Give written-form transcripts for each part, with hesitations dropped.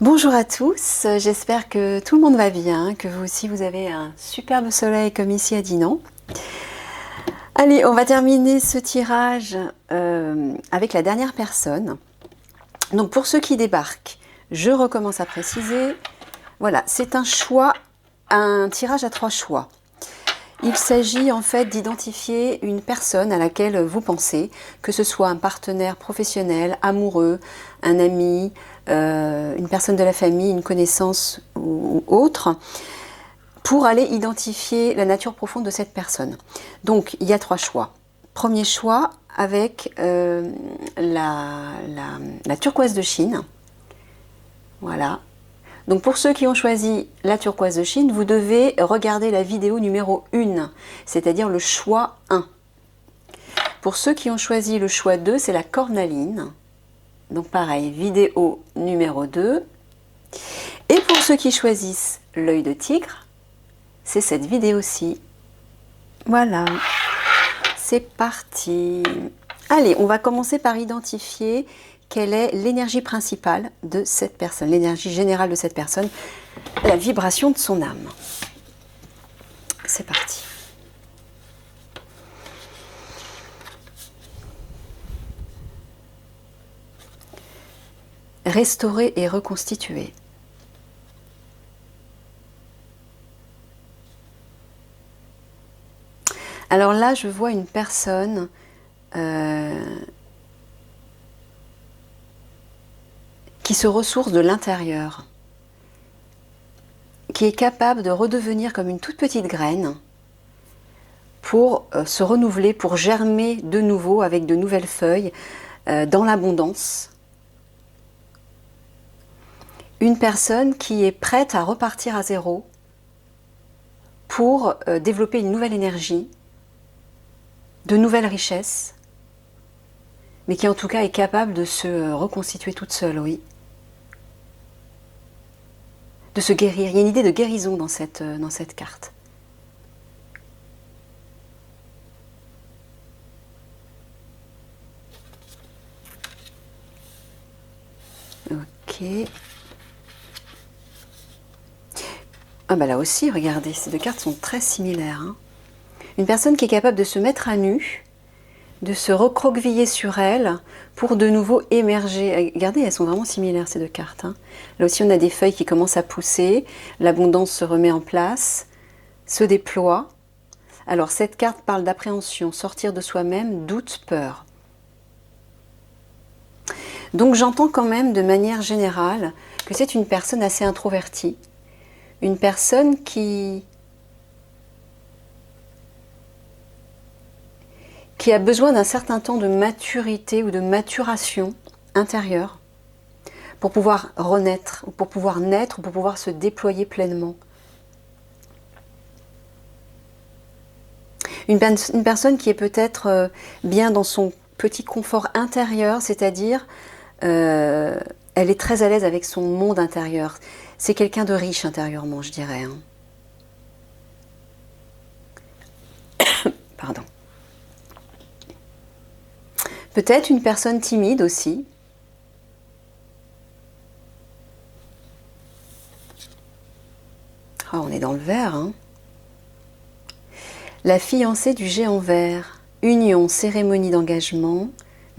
Bonjour à tous, j'espère que tout le monde va bien, que vous aussi vous avez un superbe soleil comme ici à Dinan. Allez, on va terminer ce tirage avec la dernière personne. Donc pour ceux qui débarquent, je recommence à préciser, voilà, c'est un choix, un tirage à 3 choix. Il s'agit en fait d'identifier une personne à laquelle vous pensez, que ce soit un partenaire professionnel, amoureux, un ami, une personne de la famille, une connaissance ou autre, pour aller identifier la nature profonde de cette personne. Donc il y a 3 choix. Premier choix avec la turquoise de Chine. Voilà. Donc pour ceux qui ont choisi la turquoise de Chine, vous devez regarder la vidéo numéro 1, c'est-à-dire le choix 1. Pour ceux qui ont choisi le choix 2, c'est la cornaline. Donc pareil, vidéo numéro 2. Et pour ceux qui choisissent l'œil de tigre, c'est cette vidéo-ci. Voilà, c'est parti. Allez, on va commencer par identifier quelle est l'énergie principale de cette personne, l'énergie générale de cette personne, la vibration de son âme. C'est parti. Restaurer et reconstituer. Alors là, je vois une personne qui se ressource de l'intérieur, qui est capable de redevenir comme une toute petite graine pour se renouveler, pour germer de nouveau avec de nouvelles feuilles dans l'abondance. Une personne qui est prête à repartir à zéro pour développer une nouvelle énergie, de nouvelles richesses, mais qui en tout cas est capable de se reconstituer toute seule, oui. De se guérir. Il y a une idée de guérison dans cette carte. Ok. Ah bah là aussi, regardez, ces deux cartes sont très similaires. Hein. Une personne qui est capable de se mettre à nu, de se recroqueviller sur elle pour de nouveau émerger. Regardez, elles sont vraiment similaires ces deux cartes. Hein. Là aussi, on a des feuilles qui commencent à pousser, l'abondance se remet en place, se déploie. Alors cette carte parle d'appréhension, sortir de soi-même, doute, peur. Donc j'entends quand même de manière générale que c'est une personne assez introvertie, une personne qui a besoin d'un certain temps de maturité ou de maturation intérieure pour pouvoir renaître, ou pour pouvoir naître, ou pour pouvoir se déployer pleinement. Une personne qui est peut-être bien dans son petit confort intérieur, c'est-à-dire elle est très à l'aise avec son monde intérieur. C'est quelqu'un de riche intérieurement, je dirais. Hein. Pardon. Peut-être une personne timide aussi. Ah, on est dans le vert. Hein. La fiancée du géant vert. Union, cérémonie d'engagement,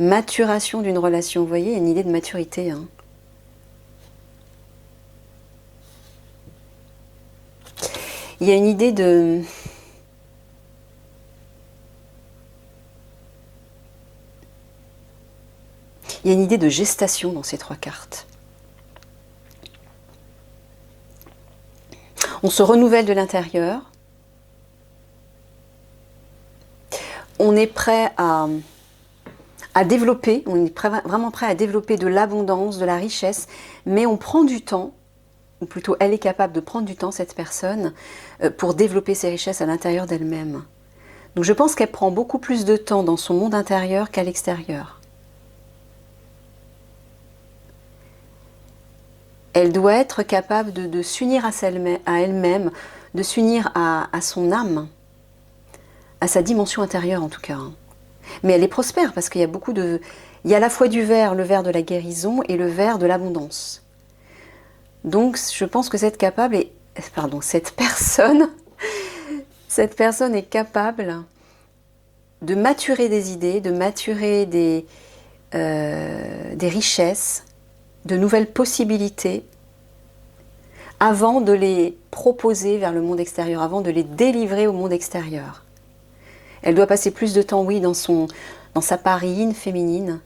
maturation d'une relation. Vous voyez, il y a une idée de maturité. Hein. Il y a une idée de... Il y a une idée de gestation dans ces 3 cartes. On se renouvelle de l'intérieur. On est prêt à développer, on est vraiment prêt à développer de l'abondance, de la richesse, mais on prend du temps, ou plutôt elle est capable de prendre du temps, cette personne, pour développer ses richesses à l'intérieur d'elle-même. Donc je pense qu'elle prend beaucoup plus de temps dans son monde intérieur qu'à l'extérieur. Elle doit être capable de s'unir à elle-même, de s'unir à son âme, à sa dimension intérieure en tout cas. Mais elle est prospère parce qu'il y a il y a à la fois du vert, le vert de la guérison et le vert de l'abondance. Donc je pense que cette personne est capable de maturer des idées, de maturer des richesses, de nouvelles possibilités, avant de les proposer vers le monde extérieur, avant de les délivrer au monde extérieur. Elle doit passer plus de temps, oui, dans sa part yin féminine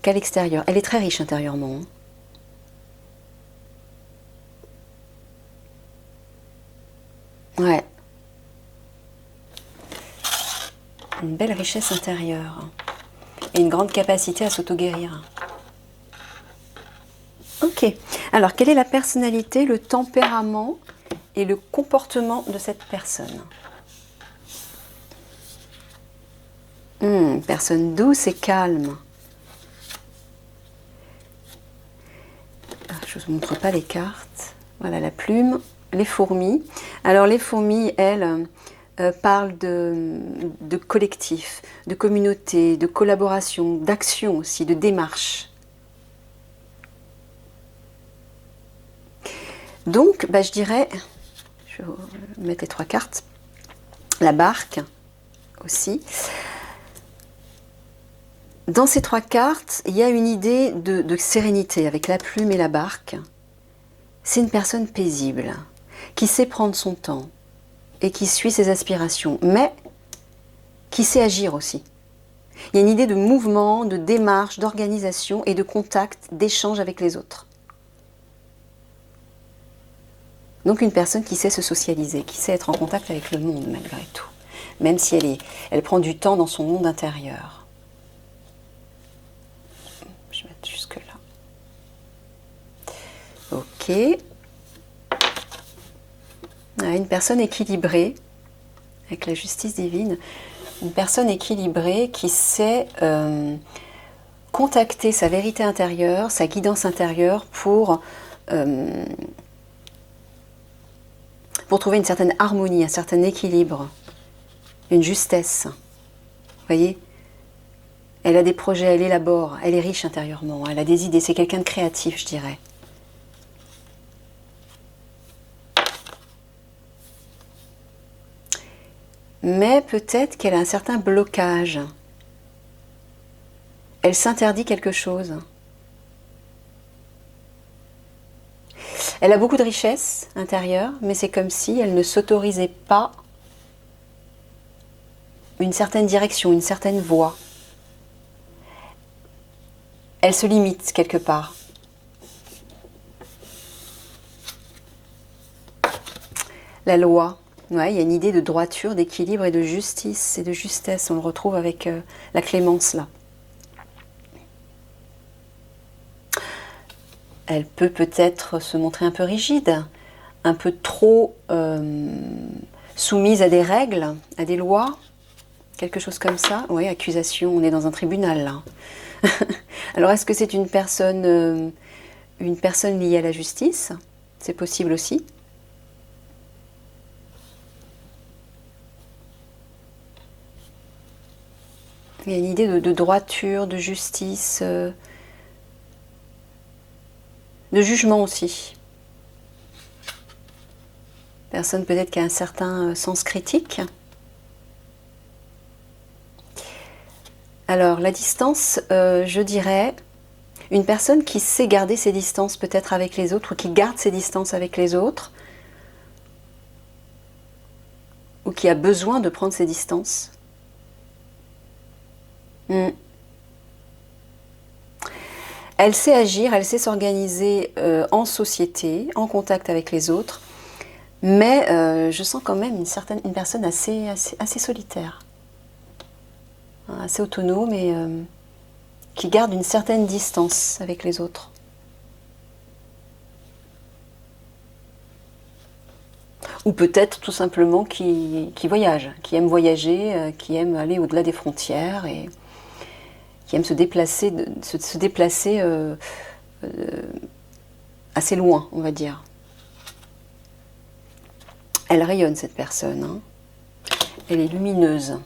qu'à l'extérieur. Elle est très riche intérieurement. Ouais. Une belle richesse intérieure. Et une grande capacité à s'auto-guérir. Ok. Alors, quelle est la personnalité, le tempérament et le comportement de cette personne? Personne douce et calme. Je ne vous montre pas les cartes. Voilà la plume, les fourmis. Alors les fourmis, elles, parlent de collectif, de communauté, de collaboration, d'action aussi, de démarche. Donc, je dirais, je vais mettre les 3 cartes, la barque aussi. Dans ces 3 cartes, il y a une idée de sérénité avec la plume et la barque. C'est une personne paisible, qui sait prendre son temps et qui suit ses aspirations, mais qui sait agir aussi. Il y a une idée de mouvement, de démarche, d'organisation et de contact, d'échange avec les autres. Donc une personne qui sait se socialiser, qui sait être en contact avec le monde malgré tout, même si elle prend du temps dans son monde intérieur. Je vais mettre jusque là. Ok. Une personne équilibrée, avec la justice divine, une personne équilibrée qui sait contacter sa vérité intérieure, sa guidance intérieure pour trouver une certaine harmonie, un certain équilibre, une justesse. Vous voyez ? Elle a des projets, elle élabore, elle est riche intérieurement, elle a des idées, c'est quelqu'un de créatif, je dirais. Mais peut-être qu'elle a un certain blocage. Elle s'interdit quelque chose. Elle a beaucoup de richesses intérieures, mais c'est comme si elle ne s'autorisait pas une certaine direction, une certaine voie. Elle se limite quelque part. La loi, ouais, il y a une idée de droiture, d'équilibre et de justice et de justesse. On le retrouve avec la clémence là. Elle peut peut-être se montrer un peu rigide, un peu trop soumise à des règles, à des lois, quelque chose comme ça. Oui, accusation, on est dans un tribunal là. Alors est-ce que c'est une personne liée à la justice? C'est possible aussi. Il y a une idée de droiture, de justice, de jugement aussi. Personne peut-être qui a un certain sens critique. Alors la distance, je dirais, une personne qui sait garder ses distances peut-être avec les autres, ou qui garde ses distances avec les autres, ou qui a besoin de prendre ses distances. Elle sait agir, elle sait s'organiser en société, en contact avec les autres, mais je sens quand même une personne assez solitaire, assez autonome et qui garde une certaine distance avec les autres. Ou peut-être tout simplement qui voyage, qui aime voyager, qui aime aller au-delà des frontières et qui aime se déplacer assez loin, on va dire. Elle rayonne, cette personne. Hein. Elle est lumineuse.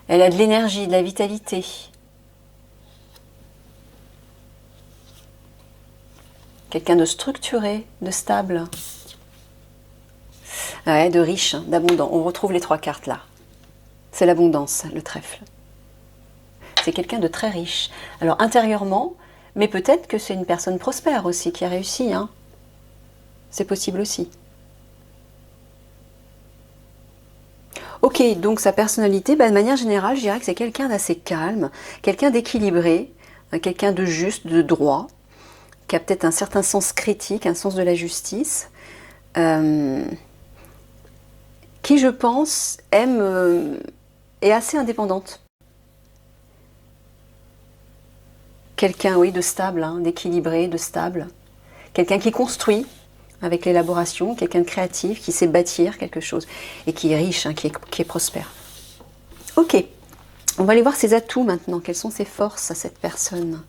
Elle a de l'énergie, de la vitalité. quelqu'un de structuré, de stable, ouais, de riche, hein, d'abondant. On retrouve les 3 cartes là. C'est l'abondance, le trèfle. C'est quelqu'un de très riche. Alors intérieurement, mais peut-être que c'est une personne prospère aussi, qui a réussi. Hein. C'est possible aussi. Ok, donc sa personnalité, bah, de manière générale, je dirais que c'est quelqu'un d'assez calme, quelqu'un d'équilibré, quelqu'un de juste, de droit, qui a peut-être un certain sens critique, un sens de la justice, qui, je pense, est assez indépendante. Quelqu'un, oui, de stable, hein, d'équilibré, de stable. Quelqu'un qui construit avec l'élaboration, quelqu'un de créatif, qui sait bâtir quelque chose, et qui est riche, hein, qui est prospère. Ok, on va aller voir ses atouts maintenant. Quelles sont ses forces à cette personne?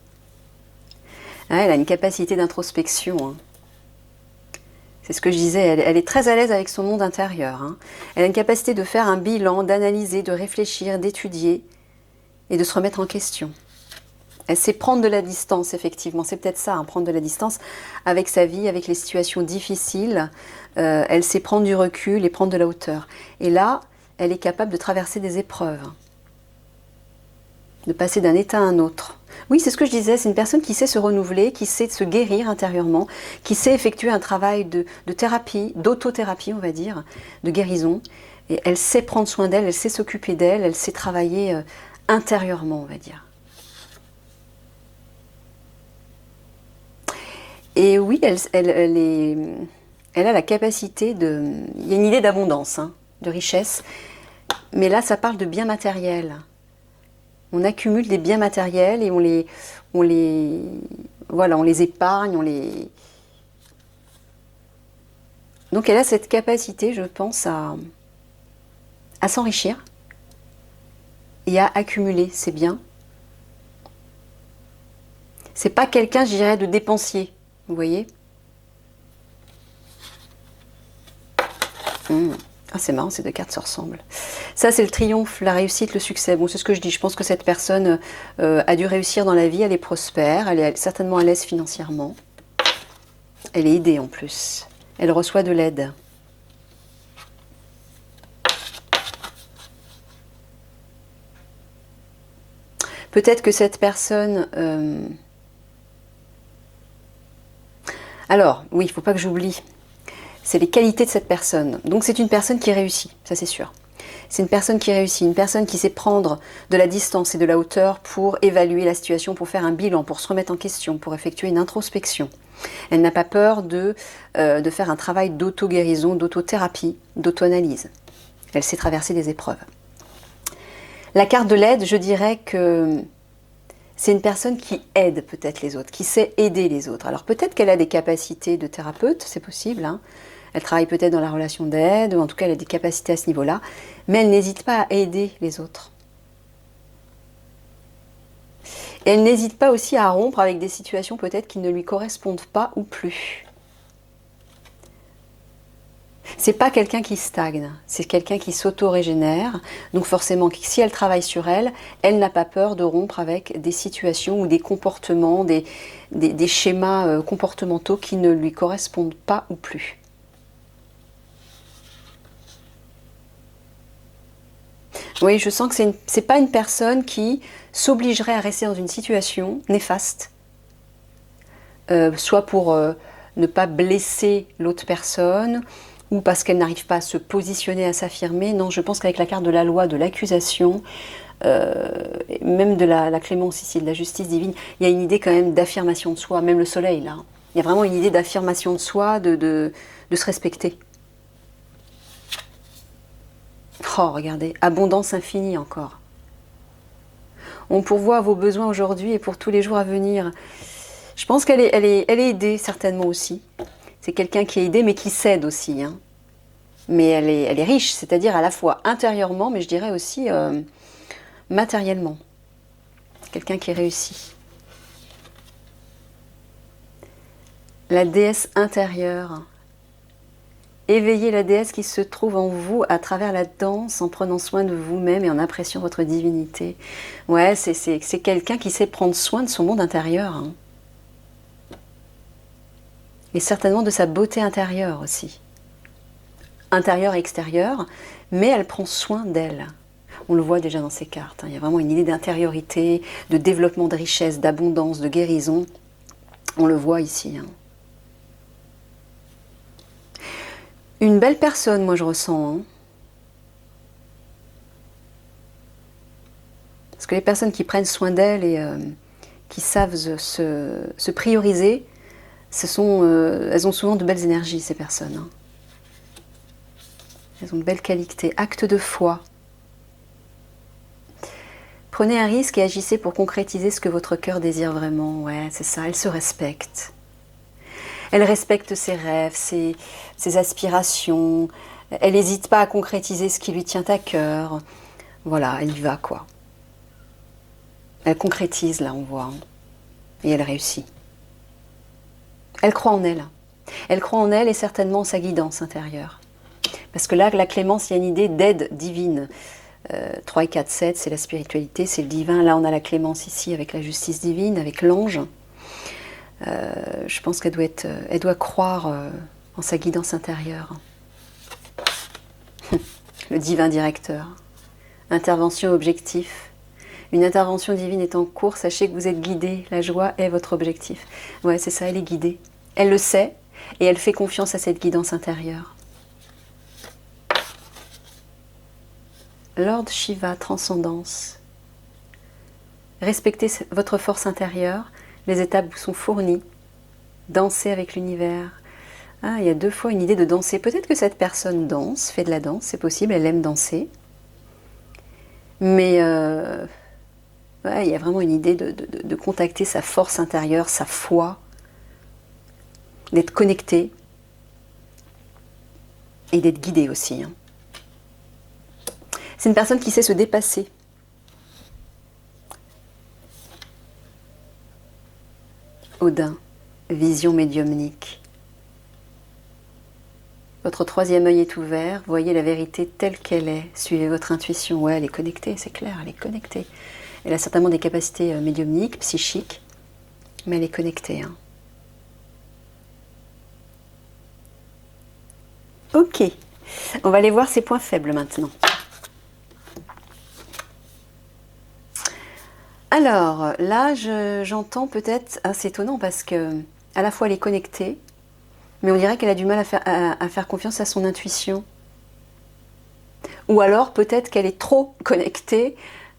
Ah, elle a une capacité d'introspection. Hein. C'est ce que je disais, elle est très à l'aise avec son monde intérieur. Hein. Elle a une capacité de faire un bilan, d'analyser, de réfléchir, d'étudier et de se remettre en question. Elle sait prendre de la distance, effectivement. C'est peut-être ça, hein, prendre de la distance avec sa vie, avec les situations difficiles. Elle sait prendre du recul et prendre de la hauteur. Et là, elle est capable de traverser des épreuves, de passer d'un état à un autre. Oui, c'est ce que je disais, c'est une personne qui sait se renouveler, qui sait se guérir intérieurement, qui sait effectuer un travail de thérapie, d'autothérapie, on va dire, de guérison. Et elle sait prendre soin d'elle, elle sait s'occuper d'elle, elle sait travailler intérieurement, on va dire. Et oui, elle a la capacité de... Il y a une idée d'abondance, hein, de richesse, mais là, ça parle de biens matériels. On accumule des biens matériels et on les épargne, Donc elle a cette capacité, je pense, à s'enrichir et à accumuler ses biens. C'est pas quelqu'un, je dirais, de dépensier, vous voyez. Ah, c'est marrant, ces 2 cartes se ressemblent. Ça, c'est le triomphe, la réussite, le succès. Bon, c'est ce que je dis. Je pense que cette personne a dû réussir dans la vie. Elle est prospère. Elle est certainement à l'aise financièrement. Elle est aidée en plus. Elle reçoit de l'aide. Peut-être que cette personne... Alors, oui, il ne faut pas que j'oublie. C'est les qualités de cette personne. Donc c'est une personne qui réussit, ça c'est sûr. C'est une personne qui réussit, une personne qui sait prendre de la distance et de la hauteur pour évaluer la situation, pour faire un bilan, pour se remettre en question, pour effectuer une introspection. Elle n'a pas peur de faire un travail d'auto-guérison, d'autothérapie, d'auto-analyse. Elle sait traverser des épreuves. La carte de l'aide, je dirais que c'est une personne qui aide peut-être les autres, qui sait aider les autres. Alors peut-être qu'elle a des capacités de thérapeute, c'est possible, hein. Elle travaille peut-être dans la relation d'aide, ou en tout cas elle a des capacités à ce niveau-là, mais elle n'hésite pas à aider les autres. Et elle n'hésite pas aussi à rompre avec des situations peut-être qui ne lui correspondent pas ou plus. C'est pas quelqu'un qui stagne, c'est quelqu'un qui s'auto-régénère. Donc forcément, si elle travaille sur elle, elle n'a pas peur de rompre avec des situations ou des comportements, des schémas comportementaux qui ne lui correspondent pas ou plus. Oui, je sens que c'est pas une personne qui s'obligerait à rester dans une situation néfaste, soit pour ne pas blesser l'autre personne, ou parce qu'elle n'arrive pas à se positionner, à s'affirmer. Non, je pense qu'avec la carte de la loi, de l'accusation, même de la clémence ici, de la justice divine, il y a une idée quand même d'affirmation de soi, même le soleil là. Il y a vraiment une idée d'affirmation de soi, de se respecter. Oh, regardez, abondance infinie encore. On pourvoit vos besoins aujourd'hui et pour tous les jours à venir. Je pense qu'elle est aidée certainement aussi. C'est quelqu'un qui est aidé mais qui cède aussi. Hein. Mais elle est riche, c'est-à-dire à la fois intérieurement, mais je dirais aussi matériellement. Quelqu'un qui réussit. La déesse intérieure. Éveillez la déesse qui se trouve en vous à travers la danse, en prenant soin de vous-même et en appréciant votre divinité. Ouais, c'est quelqu'un qui sait prendre soin de son monde intérieur. Hein. Et certainement de sa beauté intérieure aussi. Intérieure et extérieure, mais elle prend soin d'elle. On le voit déjà dans ces cartes. Il y a vraiment une idée d'intériorité, de développement de richesse, d'abondance, de guérison. On le voit ici. Une belle personne, moi je ressens. Parce que les personnes qui prennent soin d'elles et qui savent se prioriser, elles ont souvent de belles énergies, ces personnes. Elles ont de belles qualités. Acte de foi. Prenez un risque et agissez pour concrétiser ce que votre cœur désire vraiment. Ouais, c'est ça, elle se respecte. Elle respecte ses rêves, ses aspirations. Elle n'hésite pas à concrétiser ce qui lui tient à cœur. Voilà, elle y va, quoi. Elle concrétise, là, on voit. Et elle réussit. Elle croit en elle. Elle croit en elle et certainement en sa guidance intérieure. Parce que là, la clémence, il y a une idée d'aide divine. 3 et 4, 7, c'est la spiritualité, c'est le divin. Là, on a la clémence ici avec la justice divine, avec l'ange. Je pense elle doit croire en sa guidance intérieure. Le divin directeur. Intervention objectif. Une intervention divine est en cours, sachez que vous êtes guidé. La joie est votre objectif. Ouais, c'est ça, elle est guidée. Elle le sait et elle fait confiance à cette guidance intérieure. Lord Shiva, transcendance. Respectez votre force intérieure. Les étapes vous sont fournies. Dansez avec l'univers. Ah, il y a 2 fois une idée de danser. Peut-être que cette personne danse, fait de la danse, c'est possible, elle aime danser. Mais ouais, il y a vraiment une idée de contacter sa force intérieure, sa foi, d'être connecté et d'être guidé aussi. C'est une personne qui sait se dépasser. Odin, vision médiumnique. Votre 3e œil est ouvert, voyez la vérité telle qu'elle est, suivez votre intuition. Ouais, elle est connectée, c'est clair, elle est connectée. Elle a certainement des capacités médiumniques, psychiques, mais elle est connectée. Ok, on va aller voir ses points faibles maintenant. Alors, là, j'entends peut-être... Ah, c'est étonnant parce que à la fois elle est connectée, mais on dirait qu'elle a du mal à faire confiance à son intuition. Ou alors, peut-être qu'elle est trop connectée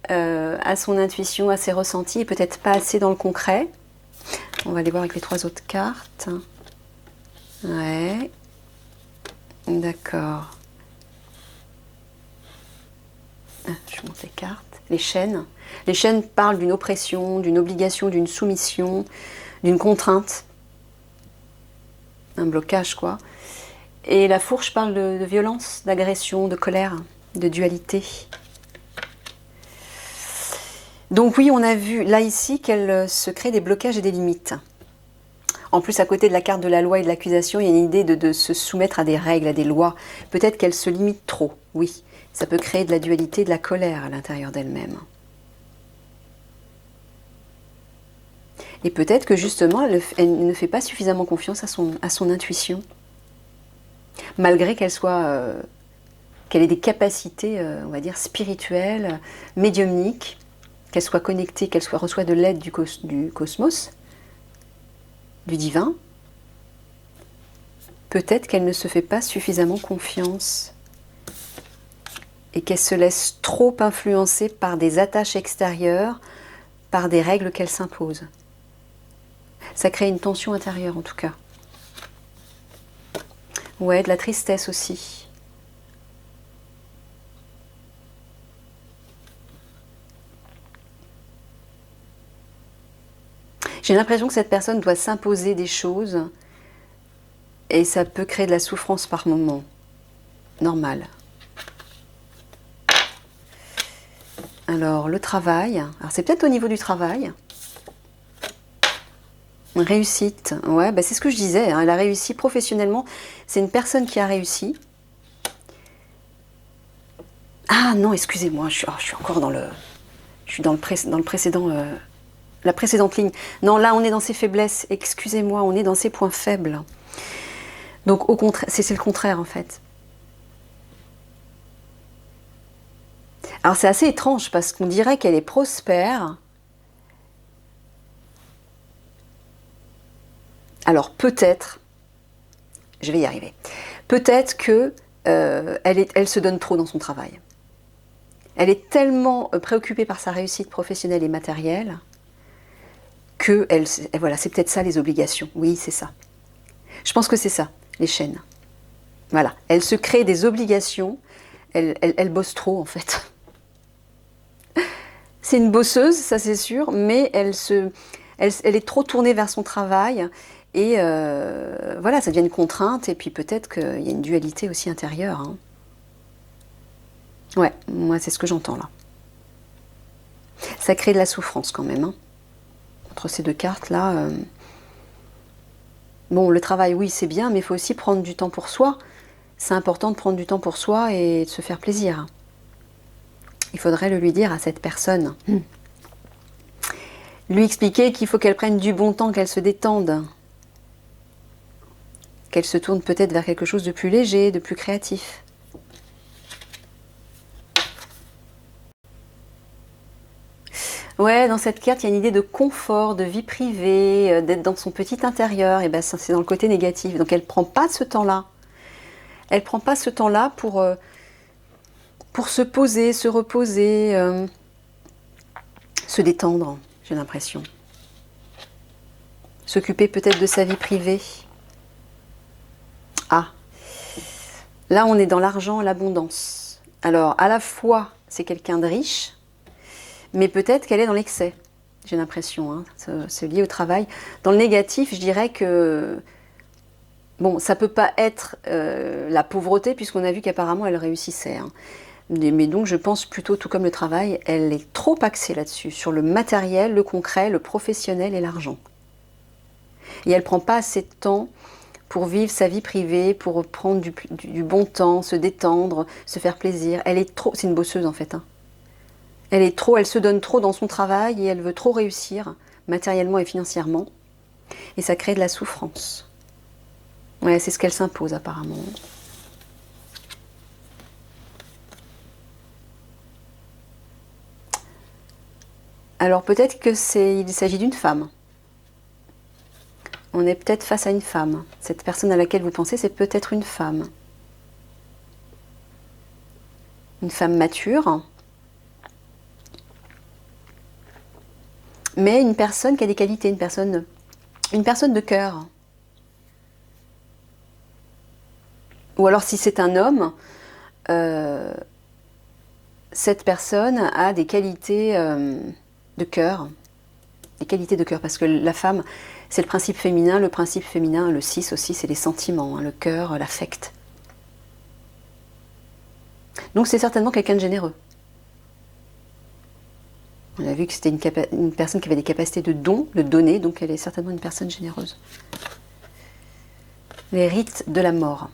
à son intuition, à ses ressentis, et peut-être pas assez dans le concret. On va aller voir avec les 3 autres cartes. Ouais. D'accord. Ah, je monte les cartes. Les chaînes. Les chaînes parlent d'une oppression, d'une obligation, d'une soumission, d'une contrainte. Un blocage, quoi. Et la fourche parle de violence, d'agression, de colère, de dualité. Donc oui, on a vu là ici qu'elle se crée des blocages et des limites. En plus, à côté de la carte de la loi et de l'accusation, il y a une idée de se soumettre à des règles, à des lois. Peut-être qu'elle se limite trop, oui. Ça peut créer de la dualité, de la colère à l'intérieur d'elle-même. Et peut-être que justement, elle ne fait pas suffisamment confiance à son intuition. Malgré qu'elle ait des capacités, on va dire, spirituelles, médiumniques, qu'elle soit connectée, qu'elle reçoit de l'aide du cosmos, du divin, peut-être qu'elle ne se fait pas suffisamment confiance et qu'elle se laisse trop influencer par des attaches extérieures, par des règles qu'elle s'impose. Ça crée une tension intérieure en tout cas. Ouais, de la tristesse aussi. J'ai l'impression que cette personne doit s'imposer des choses et ça peut créer de la souffrance par moment. Normal. Alors, le travail. Alors, c'est peut-être au niveau du travail. Réussite. Ouais, bah c'est ce que je disais. Elle a réussi professionnellement. C'est une personne qui a réussi. Ah non, excusez-moi. Je suis encore dans le... Je suis dans le précédent... la précédente ligne. Non, là, on est dans ses faiblesses. Excusez-moi, on est dans ses points faibles. Donc au contraire, c'est le contraire en fait. Alors c'est assez étrange parce qu'on dirait qu'elle est prospère. Alors peut-être, je vais y arriver, peut-être que elle se donne trop dans son travail. Elle est tellement préoccupée par sa réussite professionnelle et matérielle que voilà, c'est peut-être ça les obligations. Oui, c'est ça. Je pense que c'est ça, les chaînes. Voilà, elle se crée des obligations, elle bosse trop en fait. C'est une bosseuse, ça c'est sûr, mais elle est trop tournée vers son travail et voilà, ça devient une contrainte et puis peut-être qu'il y a une dualité aussi intérieure. Hein. Ouais, moi c'est ce que j'entends là. Ça crée de la souffrance quand même. Hein. Entre ces deux cartes là. Bon, le travail, oui, c'est bien, mais il faut aussi prendre du temps pour soi. C'est important de prendre du temps pour soi et de se faire plaisir. Il faudrait le lui dire à cette personne. Lui expliquer qu'il faut qu'elle prenne du bon temps, qu'elle se détende. Qu'elle se tourne peut-être vers quelque chose de plus léger, de plus créatif. Ouais, dans cette carte, il y a une idée de confort, de vie privée, d'être dans son petit intérieur. Et ben, c'est dans le côté négatif. Donc, elle ne prend pas ce temps-là. Elle ne prend pas ce temps-là pour se poser, se reposer, se détendre, j'ai l'impression. S'occuper peut-être de sa vie privée. Ah, là, on est dans l'argent, l'abondance. Alors, à la fois, c'est quelqu'un de riche, mais peut-être qu'elle est dans l'excès, j'ai l'impression, hein, c'est lié au travail. Dans le négatif, je dirais que, bon, ça peut pas être la pauvreté, puisqu'on a vu qu'apparemment elle réussissait. Hein. Mais donc je pense plutôt, tout comme le travail, elle est trop axée là-dessus, sur le matériel, le concret, le professionnel et l'argent. Et elle prend pas assez de temps pour vivre sa vie privée, pour prendre du bon temps, se détendre, se faire plaisir. Elle est trop, c'est une bosseuse en fait, hein. Elle se donne trop dans son travail et elle veut trop réussir, matériellement et financièrement. Et ça crée de la souffrance. Ouais, c'est ce qu'elle s'impose apparemment. Alors peut-être qu'il s'agit d'une femme. On est peut-être face à une femme. Cette personne à laquelle vous pensez, c'est peut-être une femme. Une femme mature. Mais une personne qui a des qualités, une personne de cœur. Ou alors si c'est un homme, cette personne a des qualités de cœur. Des qualités de cœur, parce que la femme, c'est le principe féminin, le 6 aussi, c'est les sentiments, hein, le cœur, l'affect. Donc c'est certainement quelqu'un de généreux. On a vu que c'était une personne qui avait des capacités de don, de donner, donc elle est certainement une personne généreuse. Les rites de la mort.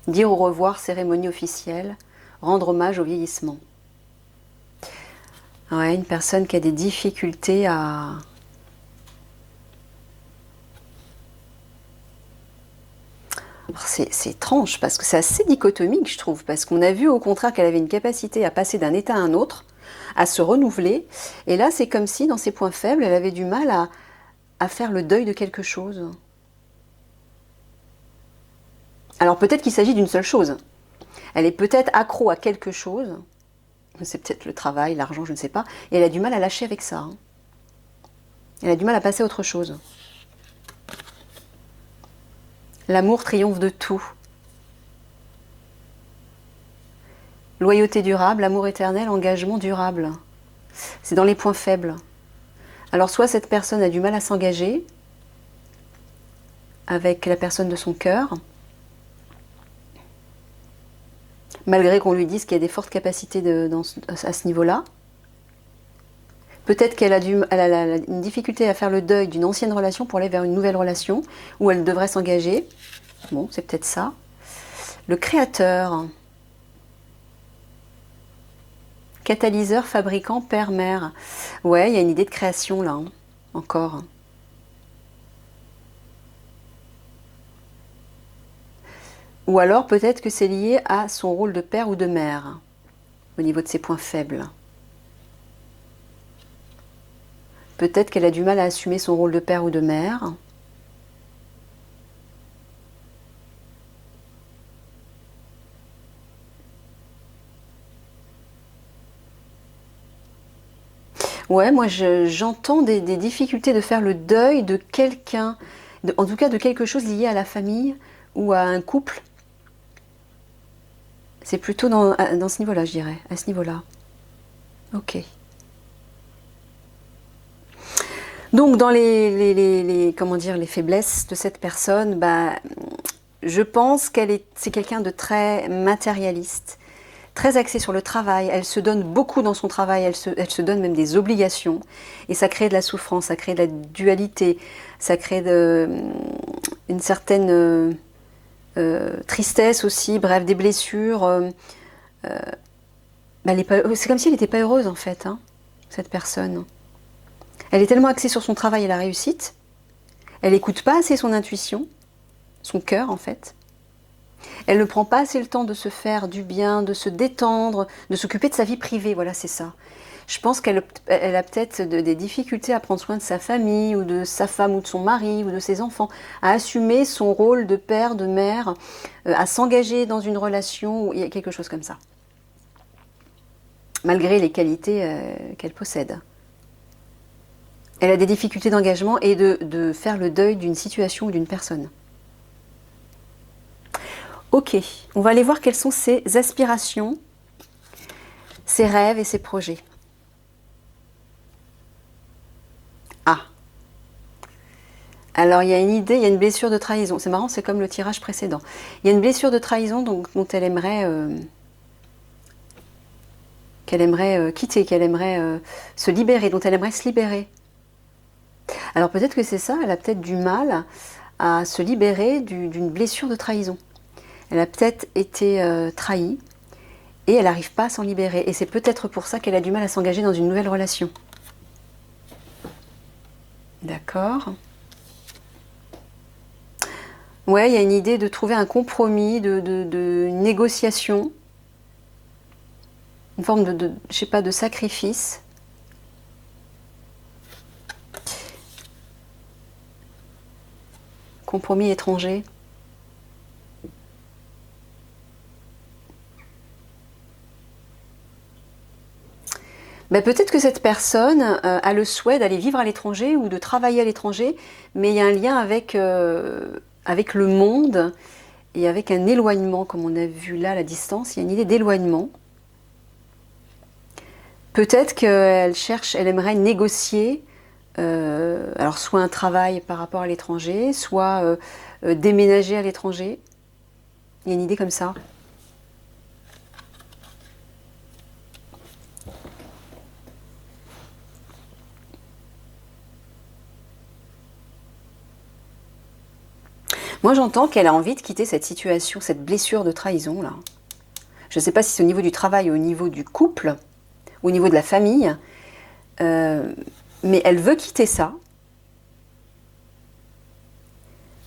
Dire au revoir, cérémonie officielle, rendre hommage au vieillissement. Ouais, une personne qui a des difficultés à... C'est étrange, parce que c'est assez dichotomique, je trouve, parce qu'on a vu au contraire qu'elle avait une capacité à passer d'un état à un autre, à se renouveler, et là c'est comme si dans ses points faibles, elle avait du mal à faire le deuil de quelque chose. Alors peut-être qu'il s'agit d'une seule chose. Elle est peut-être accro à quelque chose, c'est peut-être le travail, l'argent, je ne sais pas, et elle a du mal à lâcher avec ça. Hein. Elle a du mal à passer à autre chose. L'amour triomphe de tout. Loyauté durable, amour éternel, engagement durable. C'est dans les points faibles. Alors soit cette personne a du mal à s'engager avec la personne de son cœur, malgré qu'on lui dise qu'il y a des fortes capacités à ce niveau-là. Peut-être qu'elle a une difficulté à faire le deuil d'une ancienne relation pour aller vers une nouvelle relation où elle devrait s'engager. Bon, c'est peut-être ça. Le créateur. Catalyseur, fabricant, père-mère. Ouais, il y a une idée de création là, hein, encore. Ou alors peut-être que c'est lié à son rôle de père ou de mère, au niveau de ses points faibles. Peut-être qu'elle a du mal à assumer son rôle de père ou de mère. Ouais, moi j'entends des difficultés de faire le deuil de quelqu'un, en tout cas de quelque chose lié à la famille ou à un couple. C'est plutôt dans ce niveau-là, je dirais, à ce niveau-là. Ok. Donc dans comment dire, les faiblesses de cette personne, bah, je pense c'est quelqu'un de très matérialiste, très axée sur le travail. Elle se donne beaucoup dans son travail, elle se donne même des obligations. Et ça crée de la souffrance, ça crée de la dualité, ça crée une certaine tristesse aussi, bref, des blessures. Bah, c'est comme si elle n'était pas heureuse en fait, hein, cette personne. Elle est tellement axée sur son travail et la réussite, elle n'écoute pas assez son intuition, son cœur en fait. Elle ne prend pas assez le temps de se faire du bien, de se détendre, de s'occuper de sa vie privée, voilà, c'est ça. Je pense qu'elle a peut-être des difficultés à prendre soin de sa famille, ou de sa femme, ou de son mari, ou de ses enfants, à assumer son rôle de père, de mère, à s'engager dans une relation, ou il y a quelque chose comme ça. Malgré les qualités qu'elle possède. Elle a des difficultés d'engagement et de faire le deuil d'une situation ou d'une personne. Ok, on va aller voir quelles sont ses aspirations, ses rêves et ses projets. Ah. Alors il y a une idée, il y a une blessure de trahison. C'est marrant, c'est comme le tirage précédent. Il y a une blessure de trahison dont elle aimerait quitter, qu'elle aimerait se libérer, dont elle aimerait se libérer. Alors peut-être que c'est ça, elle a peut-être du mal à se libérer d'une blessure de trahison. Elle a peut-être été trahie et elle n'arrive pas à s'en libérer. Et c'est peut-être pour ça qu'elle a du mal à s'engager dans une nouvelle relation. D'accord. Ouais, il y a une idée de trouver un compromis, de négociation, une forme je sais pas, de sacrifice. Compromis étranger. Ben peut-être que cette personne a le souhait d'aller vivre à l'étranger ou de travailler à l'étranger, mais il y a un lien avec le monde et avec un éloignement, comme on a vu là, la distance, il y a une idée d'éloignement. Peut-être qu'elle elle aimerait négocier, alors soit un travail par rapport à l'étranger, soit déménager à l'étranger. Il y a une idée comme ça. Moi, j'entends qu'elle a envie de quitter cette situation, cette blessure de trahison, là. Je ne sais pas si c'est au niveau du travail, au niveau du couple, au niveau de la famille, mais elle veut quitter ça.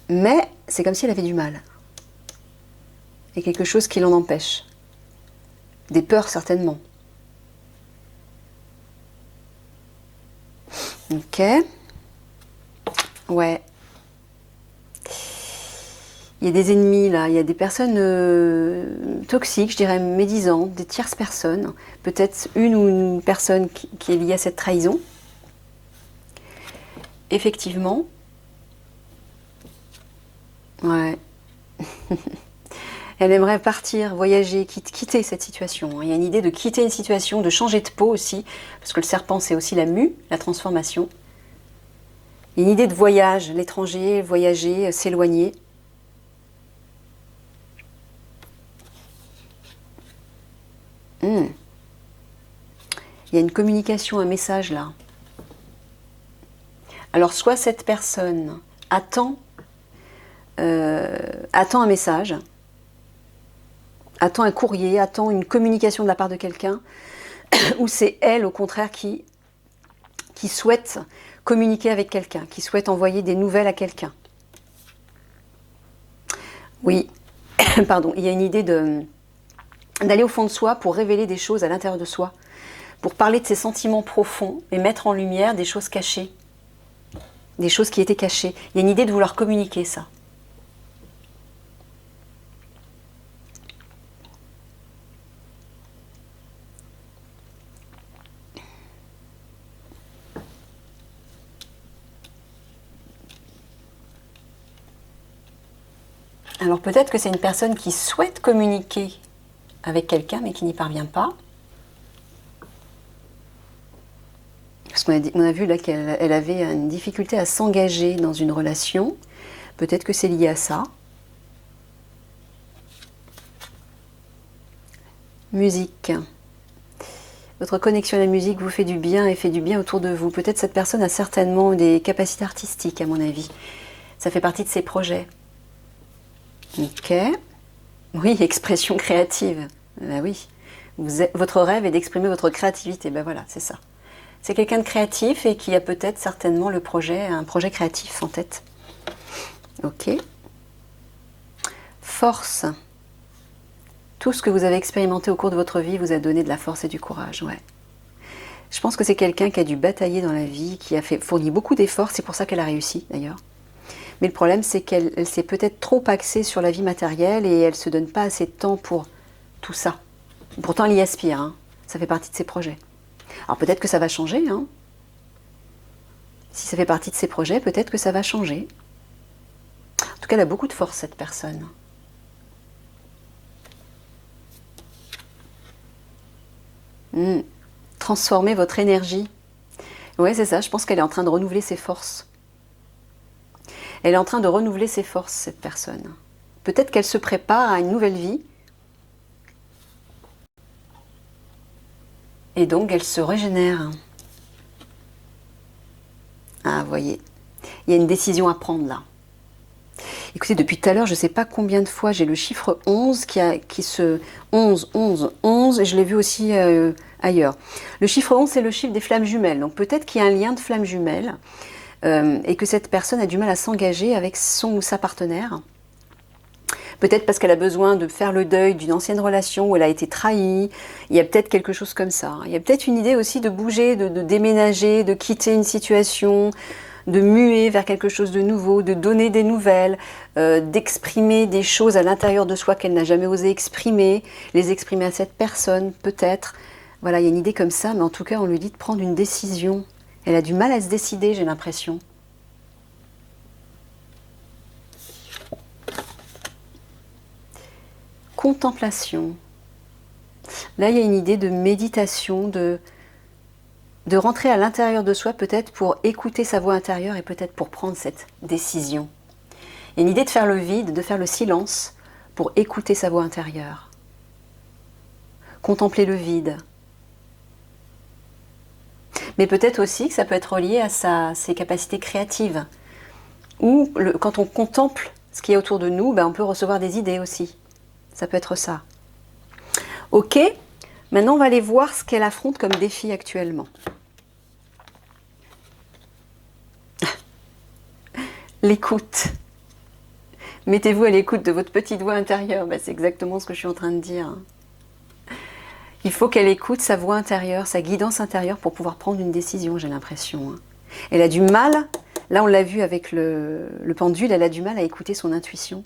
Mais c'est comme si elle avait du mal. Il y a quelque chose qui l'en empêche. Des peurs, certainement. Ok. Ouais. Il y a des ennemis là, il y a des personnes toxiques, je dirais médisantes, des tierces personnes, peut-être une ou une personne qui est liée à cette trahison. Effectivement. Ouais. Elle aimerait partir, voyager, quitter cette situation. Il y a une idée de quitter une situation, de changer de peau aussi, parce que le serpent c'est aussi la mue, la transformation. Il y a une idée de voyage, l'étranger, voyager, s'éloigner. Il y a une communication, un message là. Alors soit cette personne attend un message, attend un courrier, attend une communication de la part de quelqu'un, ou c'est elle au contraire qui souhaite communiquer avec quelqu'un, qui souhaite envoyer des nouvelles à quelqu'un. Oui, pardon, il y a une idée d'aller au fond de soi pour révéler des choses à l'intérieur de soi, pour parler de ses sentiments profonds et mettre en lumière des choses cachées, des choses qui étaient cachées. Il y a une idée de vouloir communiquer ça. Alors peut-être que c'est une personne qui souhaite communiquer avec quelqu'un mais qui n'y parvient pas. Parce qu'on a vu là qu'elle avait une difficulté à s'engager dans une relation. Peut-être que c'est lié à ça. Musique. Votre connexion à la musique vous fait du bien et fait du bien autour de vous. Peut-être cette personne a certainement des capacités artistiques à mon avis. Ça fait partie de ses projets. Ok. Oui, expression créative. Ben oui. Votre rêve est d'exprimer votre créativité. Ben voilà, c'est ça. C'est quelqu'un de créatif et qui a peut-être certainement un projet créatif en tête. Ok. Force. Tout ce que vous avez expérimenté au cours de votre vie vous a donné de la force et du courage. Ouais. Je pense que c'est quelqu'un qui a dû batailler dans la vie, qui a fourni beaucoup d'efforts. C'est pour ça qu'elle a réussi d'ailleurs. Mais le problème, c'est qu'elle s'est peut-être trop axée sur la vie matérielle et elle ne se donne pas assez de temps pour tout ça. Pourtant, elle y aspire. Hein. Ça fait partie de ses projets. Alors peut-être que ça va changer. Hein. Si ça fait partie de ses projets, peut-être que ça va changer. En tout cas, elle a beaucoup de force, cette personne. Transformer votre énergie. Oui, c'est ça. Je pense qu'elle est en train de renouveler ses forces. Elle est en train de renouveler ses forces, cette personne. Peut-être qu'elle se prépare à une nouvelle vie. Et donc, elle se régénère. Ah, vous voyez. Il y a une décision à prendre là. Écoutez, depuis tout à l'heure, je ne sais pas combien de fois j'ai le chiffre 11 qui se... 11, 11, 11, et je l'ai vu aussi ailleurs. Le chiffre 11, c'est le chiffre des flammes jumelles. Donc peut-être qu'il y a un lien de flammes jumelles. Et que cette personne a du mal à s'engager avec son ou sa partenaire. Peut-être parce qu'elle a besoin de faire le deuil d'une ancienne relation où elle a été trahie. Il y a peut-être quelque chose comme ça. Il y a peut-être une idée aussi de bouger, de déménager, de quitter une situation, de muer vers quelque chose de nouveau, de donner des nouvelles, d'exprimer des choses à l'intérieur de soi qu'elle n'a jamais osé exprimer, les exprimer à cette personne, peut-être. Voilà, il y a une idée comme ça, mais en tout cas, on lui dit de prendre une décision. Elle a du mal à se décider, j'ai l'impression. Contemplation. Là, il y a une idée de méditation, de rentrer à l'intérieur de soi, peut-être pour écouter sa voix intérieure et peut-être pour prendre cette décision. Il y a une idée de faire le vide, de faire le silence pour écouter sa voix intérieure. Contempler le vide. Mais peut-être aussi que ça peut être relié à ses capacités créatives. Ou quand on contemple ce qui est autour de nous, on peut recevoir des idées aussi. Ça peut être ça. Ok, maintenant on va aller voir ce qu'elle affronte comme défi actuellement. L'écoute. Mettez-vous à l'écoute de votre petite voix intérieure. C'est exactement ce que je suis en train de dire. Il faut qu'elle écoute sa voix intérieure, sa guidance intérieure pour pouvoir prendre une décision, j'ai l'impression. Elle a du mal, là on l'a vu avec le pendule, elle a du mal à écouter son intuition.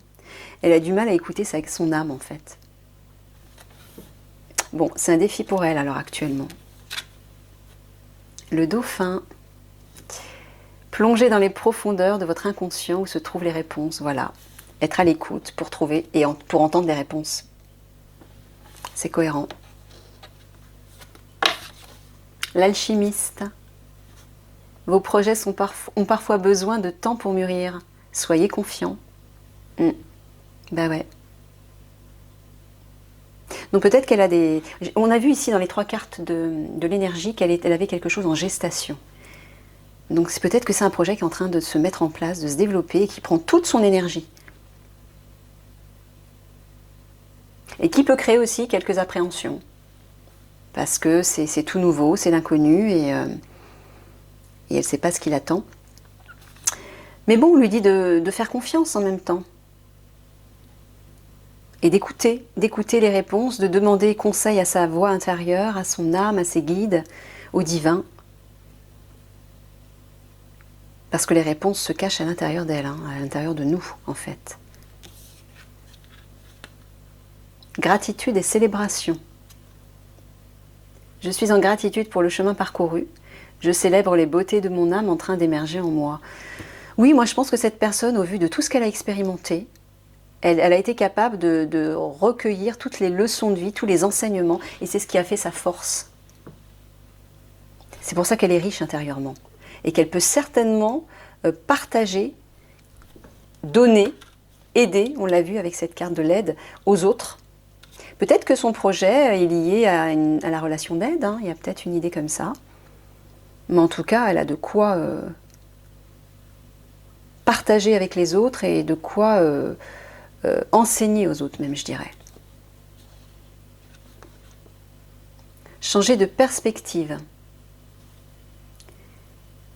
Elle a du mal à écouter son âme en fait. Bon, c'est un défi pour elle alors actuellement. Le dauphin. Plongez dans les profondeurs de votre inconscient où se trouvent les réponses. Voilà. Être à l'écoute pour trouver et pour entendre les réponses. C'est cohérent. L'alchimiste. Vos projets ont parfois besoin de temps pour mûrir. Soyez confiants. Ben ouais. Donc peut-être qu'elle a des... On a vu ici dans les 3 cartes de l'énergie qu'elle avait quelque chose en gestation. Donc c'est peut-être que c'est un projet qui est en train de se mettre en place, de se développer et qui prend toute son énergie. Et qui peut créer aussi quelques appréhensions. Parce que c'est tout nouveau, c'est l'inconnu et elle ne sait pas ce qui l'attend. Mais bon, on lui dit de faire confiance en même temps. Et d'écouter les réponses, de demander conseil à sa voix intérieure, à son âme, à ses guides, au divin. Parce que les réponses se cachent à l'intérieur d'elle, hein, à l'intérieur de nous, en fait. Gratitude et célébration. Je suis en gratitude pour le chemin parcouru. Je célèbre les beautés de mon âme en train d'émerger en moi. Oui, moi je pense que cette personne, au vu de tout ce qu'elle a expérimenté, elle a été capable de recueillir toutes les leçons de vie, tous les enseignements, et c'est ce qui a fait sa force. C'est pour ça qu'elle est riche intérieurement, et qu'elle peut certainement partager, donner, aider, on l'a vu avec cette carte de l'aide, aux autres. Peut-être que son projet est lié à la relation d'aide, hein, il y a peut-être une idée comme ça. Mais en tout cas, elle a de quoi partager avec les autres et de quoi enseigner aux autres, même, je dirais. Changer de perspective.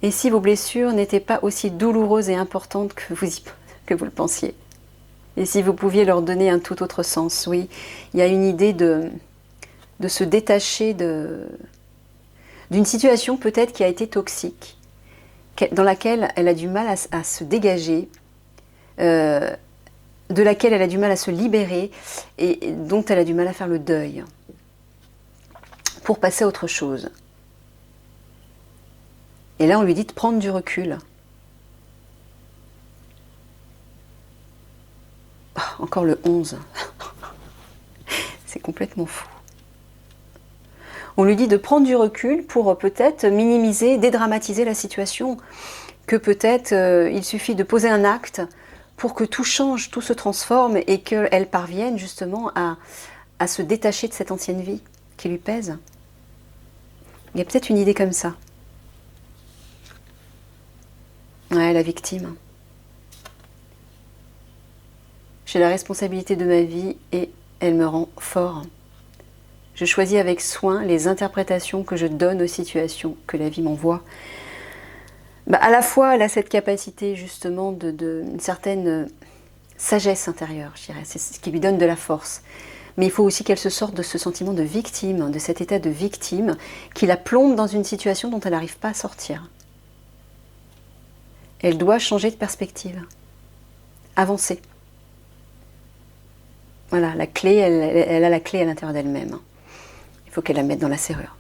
Et si vos blessures n'étaient pas aussi douloureuses et importantes que vous le pensiez? Et si vous pouviez leur donner un tout autre sens? Oui, il y a une idée de se détacher d'une situation peut-être qui a été toxique, dans laquelle elle a du mal à se dégager, de laquelle elle a du mal à se libérer et dont elle a du mal à faire le deuil pour passer à autre chose. Et là, on lui dit de prendre du recul. Oh, encore le 11. C'est complètement fou. On lui dit de prendre du recul pour peut-être minimiser, dédramatiser la situation. Que peut-être il suffit de poser un acte pour que tout change, tout se transforme et qu'elle parvienne justement à se détacher de cette ancienne vie qui lui pèse. Il y a peut-être une idée comme ça. Ouais, la victime. J'ai la responsabilité de ma vie et elle me rend fort. Je choisis avec soin les interprétations que je donne aux situations que la vie m'envoie. À la fois, elle a cette capacité justement une certaine sagesse intérieure, je dirais. C'est ce qui lui donne de la force. Mais il faut aussi qu'elle se sorte de ce sentiment de victime, de cet état de victime qui la plombe dans une situation dont elle n'arrive pas à sortir. Elle doit changer de perspective, avancer. Voilà, la clé, elle a la clé à l'intérieur d'elle-même. Il faut qu'elle la mette dans la serrure.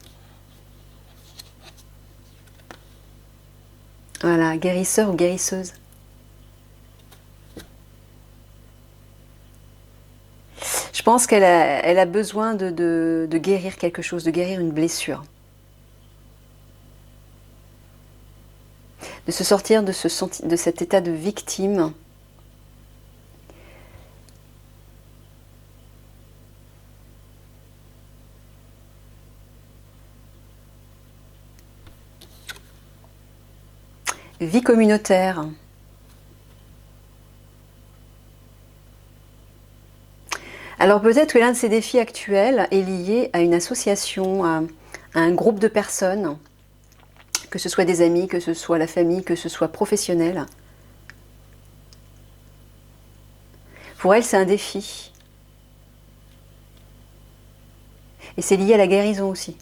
Voilà, guérisseur ou guérisseuse. Je pense qu'elle a besoin de guérir quelque chose, de guérir une blessure. De se sortir de cet état de victime. Vie communautaire. Alors peut-être que l'un de ces défis actuels est lié à une association, à un groupe de personnes, que ce soit des amis, que ce soit la famille, que ce soit professionnel. Pour elle, c'est un défi. Et c'est lié à la guérison aussi.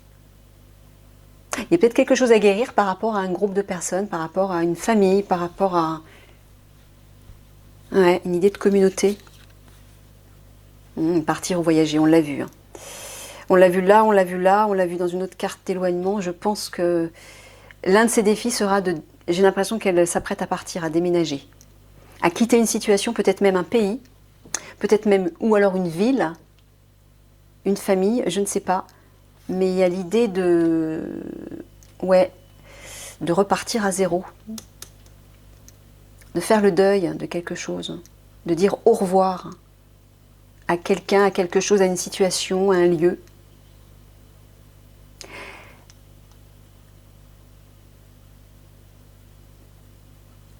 Il y a peut-être quelque chose à guérir par rapport à un groupe de personnes, par rapport à une famille, par rapport à une idée de communauté. Partir ou voyager, on l'a vu. On l'a vu là, on l'a vu là, on l'a vu dans une autre carte d'éloignement. Je pense que l'un de ces défis sera de... J'ai l'impression qu'elle s'apprête à partir, à déménager. À quitter une situation, peut-être même un pays, peut-être même, ou alors une ville, une famille, je ne sais pas. Mais il y a l'idée de repartir à zéro. De faire le deuil de quelque chose. De dire au revoir à quelqu'un, à quelque chose, à une situation, à un lieu.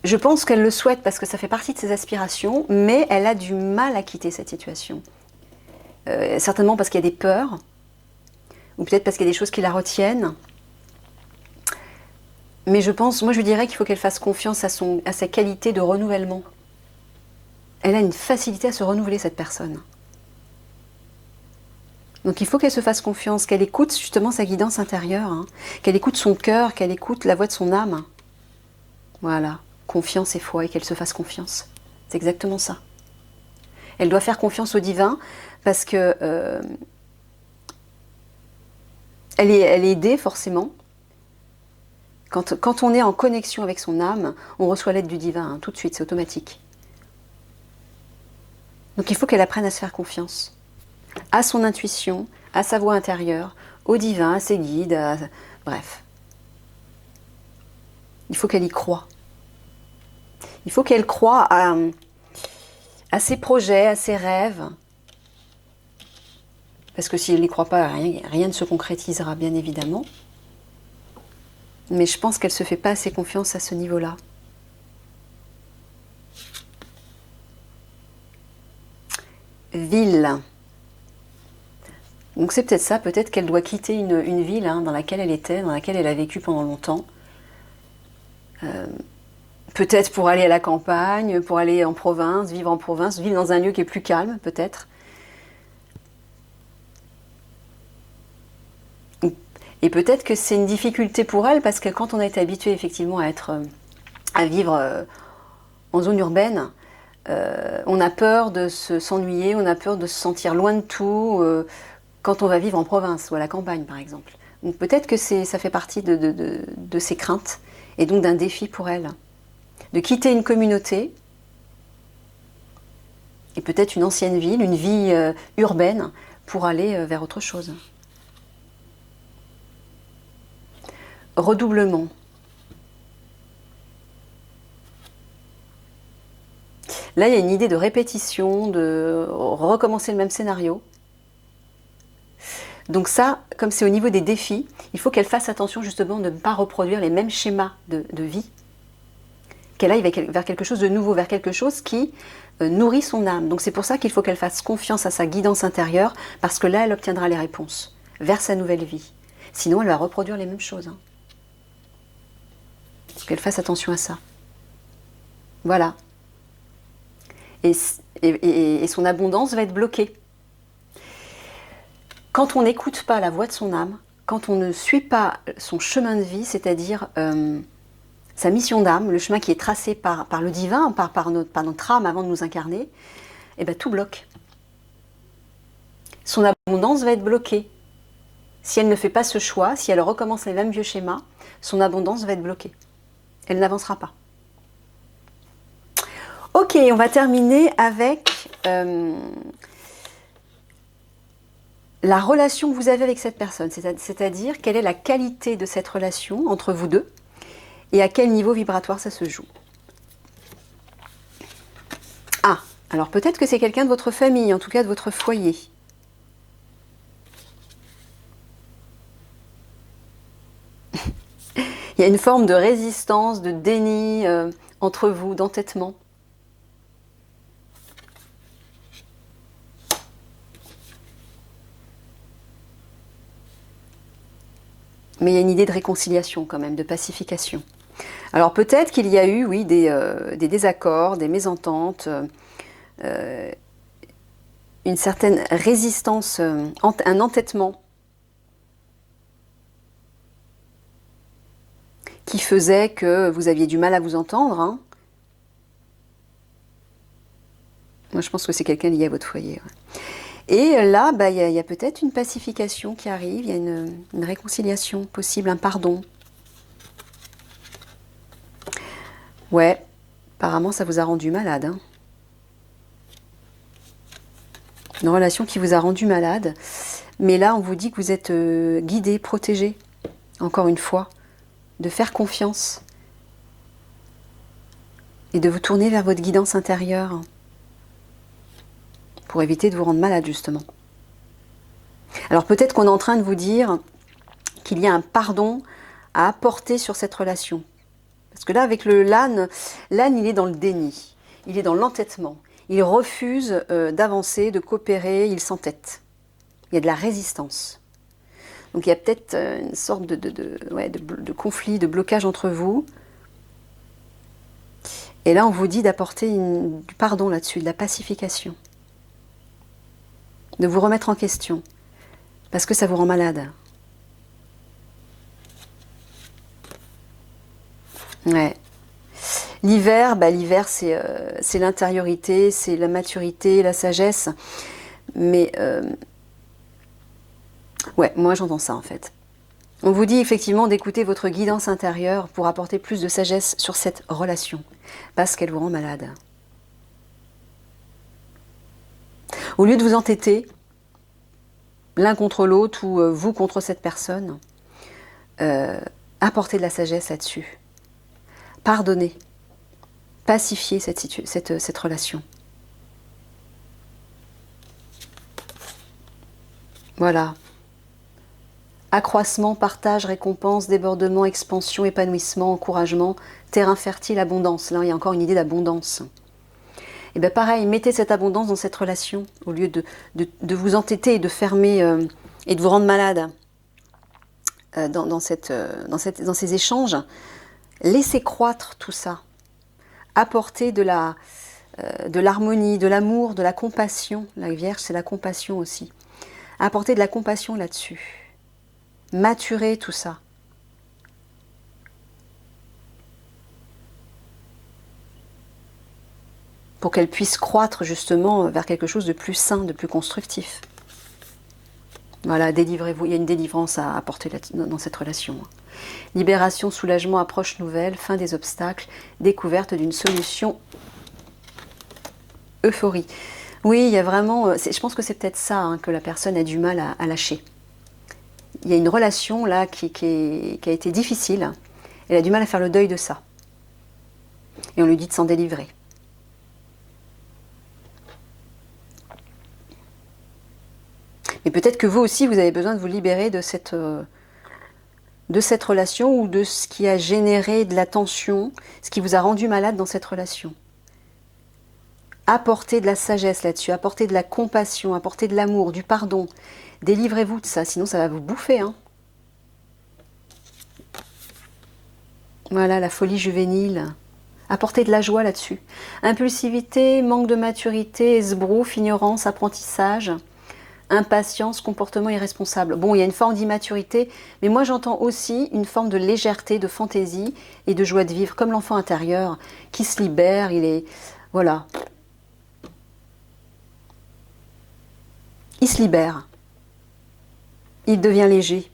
Je pense qu'elle le souhaite parce que ça fait partie de ses aspirations, mais elle a du mal à quitter cette situation. Certainement parce qu'il y a des peurs, ou peut-être parce qu'il y a des choses qui la retiennent. Mais je lui dirais qu'il faut qu'elle fasse confiance à sa qualité de renouvellement. Elle a une facilité à se renouveler, cette personne. Donc il faut qu'elle se fasse confiance, qu'elle écoute justement sa guidance intérieure, hein, qu'elle écoute son cœur, qu'elle écoute la voix de son âme. Voilà, confiance et foi, et qu'elle se fasse confiance. C'est exactement ça. Elle doit faire confiance au divin parce que elle est aidée forcément. Quand on est en connexion avec son âme, on reçoit l'aide du divin, hein, tout de suite, c'est automatique. Donc il faut qu'elle apprenne à se faire confiance. À son intuition, à sa voix intérieure, au divin, à ses guides, bref. Il faut qu'elle y croie. Il faut qu'elle croie à ses projets, à ses rêves. Parce que si elle n'y croit pas, rien ne se concrétisera, bien évidemment. Mais je pense qu'elle ne se fait pas assez confiance à ce niveau-là. Ville. Donc c'est peut-être ça, peut-être qu'elle doit quitter une ville hein, dans laquelle elle était, dans laquelle elle a vécu pendant longtemps. Peut-être pour aller à la campagne, pour aller en province, vivre dans un lieu qui est plus calme, peut-être. Et peut-être que c'est une difficulté pour elle, parce que quand on a été habitué effectivement à vivre en zone urbaine, on a peur de s'ennuyer, on a peur de se sentir loin de tout quand on va vivre en province ou à la campagne par exemple. Donc peut-être que ça fait partie de ses craintes et donc d'un défi pour elle. De quitter une communauté et peut-être une ancienne ville, une vie urbaine pour aller vers autre chose. Redoublement. Là, il y a une idée de répétition, de recommencer le même scénario. Donc ça, comme c'est au niveau des défis, il faut qu'elle fasse attention justement de ne pas reproduire les mêmes schémas de vie. Qu'elle aille vers quelque chose de nouveau, vers quelque chose qui nourrit son âme. Donc c'est pour ça qu'il faut qu'elle fasse confiance à sa guidance intérieure, parce que là, elle obtiendra les réponses vers sa nouvelle vie. Sinon, elle va reproduire les mêmes choses. Hein. Qu'elle fasse attention à ça. Voilà. Et son abondance va être bloquée. Quand on n'écoute pas la voix de son âme, quand on ne suit pas son chemin de vie, c'est-à-dire sa mission d'âme, le chemin qui est tracé par le divin, par notre âme avant de nous incarner, et bien tout bloque. Son abondance va être bloquée. Si elle ne fait pas ce choix, si elle recommence les mêmes vieux schémas, son abondance va être bloquée. Elle n'avancera pas. Ok, on va terminer avec la relation que vous avez avec cette personne, c'est-à-dire quelle est la qualité de cette relation entre vous deux et à quel niveau vibratoire ça se joue. Ah, alors peut-être que c'est quelqu'un de votre famille, en tout cas de votre foyer. Il y a une forme de résistance, de déni entre vous, d'entêtement. Mais il y a une idée de réconciliation quand même, de pacification. Alors peut-être qu'il y a eu, oui, des désaccords, des mésententes, une certaine résistance, un entêtement qui faisait que vous aviez du mal à vous entendre. Hein. Moi je pense que c'est quelqu'un lié à votre foyer. Ouais. Et là, bah, y a peut-être une pacification qui arrive, il y a une réconciliation possible, un pardon. Ouais, apparemment ça vous a rendu malade. Hein. Une relation qui vous a rendu malade. Mais là, on vous dit que vous êtes guidé, protégé, encore une fois, de faire confiance et de vous tourner vers votre guidance intérieure. Pour éviter de vous rendre malade, justement. Alors peut-être qu'on est en train de vous dire qu'il y a un pardon à apporter sur cette relation. Parce que là, avec l'âne, il est dans le déni, il est dans l'entêtement. Il refuse d'avancer, de coopérer, il s'entête. Il y a de la résistance. Donc il y a peut-être une sorte de conflit, de blocage entre vous. Et là, on vous dit d'apporter du pardon là-dessus, de la pacification. De vous remettre en question, Parce que ça vous rend malade. Ouais. L'hiver, l'hiver c'est l'intériorité, c'est la maturité, la sagesse. Mais ouais, moi j'entends ça en fait. On vous dit effectivement d'écouter votre guidance intérieure pour apporter plus de sagesse sur cette relation, parce qu'elle vous rend malade. Au lieu de vous entêter l'un contre l'autre ou vous contre cette personne, apportez de la sagesse là-dessus. Pardonnez. Pacifier cette relation. Voilà. Accroissement, partage, récompense, débordement, expansion, épanouissement, encouragement, terrain fertile, abondance. Là, il y a encore une idée d'abondance. Et bien pareil, mettez cette abondance dans cette relation, au lieu de vous entêter et de fermer et de vous rendre malade dans ces échanges. Laissez croître tout ça. Apportez de l'harmonie, de l'amour, de la compassion. La Vierge, c'est la compassion aussi. Apportez de la compassion là-dessus. Maturez tout ça. Pour qu'elle puisse croître justement vers quelque chose de plus sain, de plus constructif. Voilà, délivrez-vous. Il y a une délivrance à apporter dans cette relation. Libération, soulagement, approche nouvelle, fin des obstacles, découverte d'une solution, euphorie. Oui, il y a vraiment, je pense que c'est peut-être ça que la personne a du mal à lâcher. Il y a une relation là qui a été difficile, elle a du mal à faire le deuil de ça. Et on lui dit de s'en délivrer. Et peut-être que vous aussi, vous avez besoin de vous libérer de cette relation ou de ce qui a généré de la tension, ce qui vous a rendu malade dans cette relation. Apportez de la sagesse là-dessus, apportez de la compassion, apportez de l'amour, du pardon. Délivrez-vous de ça, sinon ça va vous bouffer. Voilà, la folie juvénile. Apportez de la joie là-dessus. Impulsivité, manque de maturité, esbrouf, ignorance, apprentissage. Impatience, comportement irresponsable. Bon, il y a une forme d'immaturité, mais moi j'entends aussi une forme de légèreté, de fantaisie et de joie de vivre, comme l'enfant intérieur qui se libère, il est... Voilà. Il se libère. Il devient léger.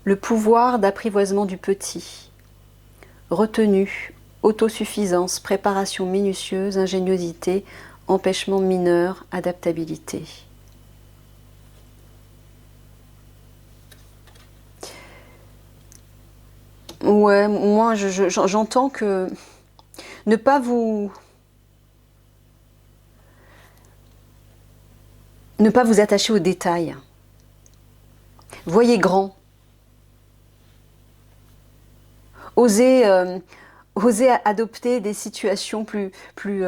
Le pouvoir d'apprivoisement du petit. Retenue, autosuffisance, préparation minutieuse, ingéniosité, empêchement mineur, adaptabilité. Ouais, moi j'entends que ne pas vous attacher aux détails. Voyez grand. Osez adopter des situations plus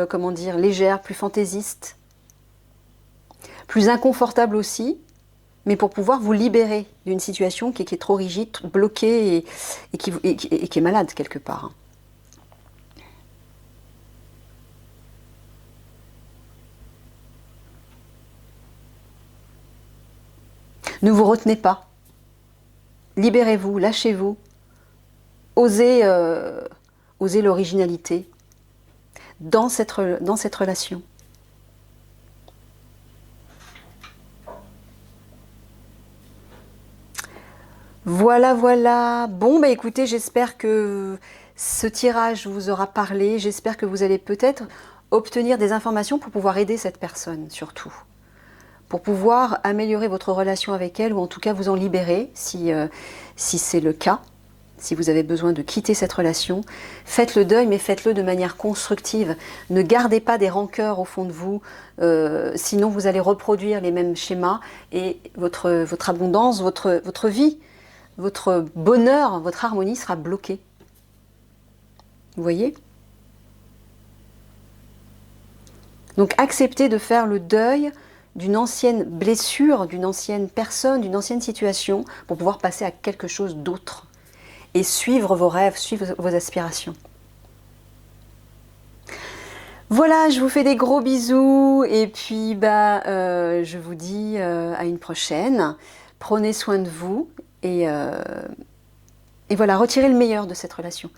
comment dire, légères, plus fantaisistes, plus inconfortables aussi, mais pour pouvoir vous libérer d'une situation qui est trop rigide, bloquée et qui est malade quelque part. Ne vous retenez pas. Libérez-vous, lâchez-vous. Osez l'originalité dans cette relation. Voilà, voilà. Bon, écoutez, j'espère que ce tirage vous aura parlé. J'espère que vous allez peut-être obtenir des informations pour pouvoir aider cette personne, surtout. Pour pouvoir améliorer votre relation avec elle, ou en tout cas vous en libérer, si c'est le cas. Si vous avez besoin de quitter cette relation, faites le deuil, mais faites-le de manière constructive. Ne gardez pas des rancœurs au fond de vous, sinon vous allez reproduire les mêmes schémas et votre abondance, votre vie, votre bonheur, votre harmonie sera bloquée. Vous voyez? Donc acceptez de faire le deuil d'une ancienne blessure, d'une ancienne personne, d'une ancienne situation, pour pouvoir passer à quelque chose d'autre. Et suivre vos rêves, suivre vos aspirations. Voilà, je vous fais des gros bisous et puis je vous dis à une prochaine. Prenez soin de vous et voilà, retirez le meilleur de cette relation.